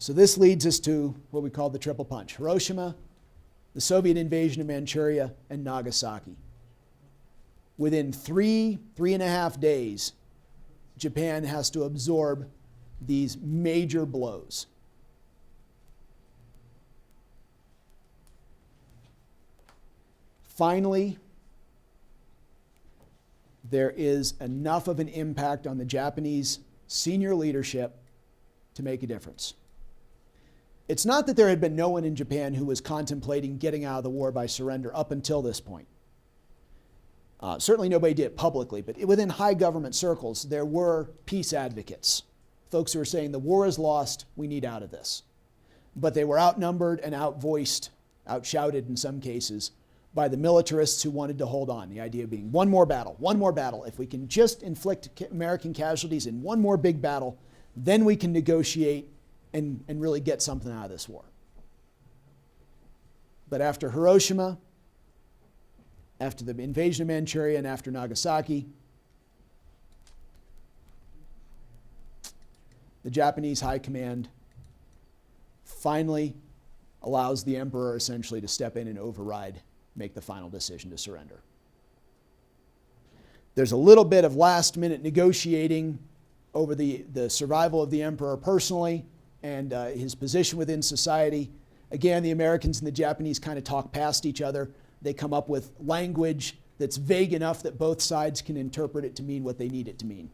So this leads us to what we call the triple punch: Hiroshima, the Soviet invasion of Manchuria, and Nagasaki. Within 3.5 days, Japan has to absorb these major blows. Finally, there is enough of an impact on the Japanese senior leadership to make a difference. It's not that there had been no one in Japan who was contemplating getting out of the war by surrender up until this point. Certainly nobody did it publicly, but within high government circles, there were peace advocates, folks who were saying the war is lost, we need out of this. But they were outnumbered and outvoiced, outshouted in some cases, by the militarists who wanted to hold on. The idea being one more battle. If we can just inflict American casualties in one more big battle, then we can negotiate and really get something out of this war. But after Hiroshima, after the invasion of Manchuria, and after Nagasaki, the Japanese high command finally allows the emperor essentially to step in and override, make the final decision to surrender. There's a little bit of last-minute negotiating over the survival of the emperor personally and his position within society. Again, the Americans and the Japanese kind of talk past each other. They come up with language that's vague enough that both sides can interpret it to mean what they need it to mean.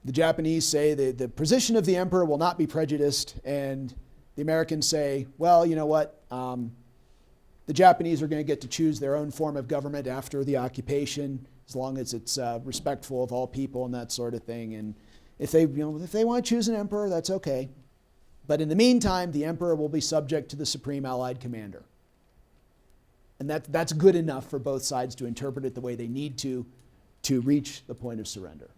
The Japanese say the position of the emperor will not be prejudiced, and the Americans say, well, you know what? The Japanese are going to get to choose their own form of government after the occupation, as long as it's respectful of all people and that sort of thing. And if they want to choose an emperor, that's okay. But in the meantime, the emperor will be subject to the supreme allied commander. And that's good enough for both sides to interpret it the way they need to reach the point of surrender.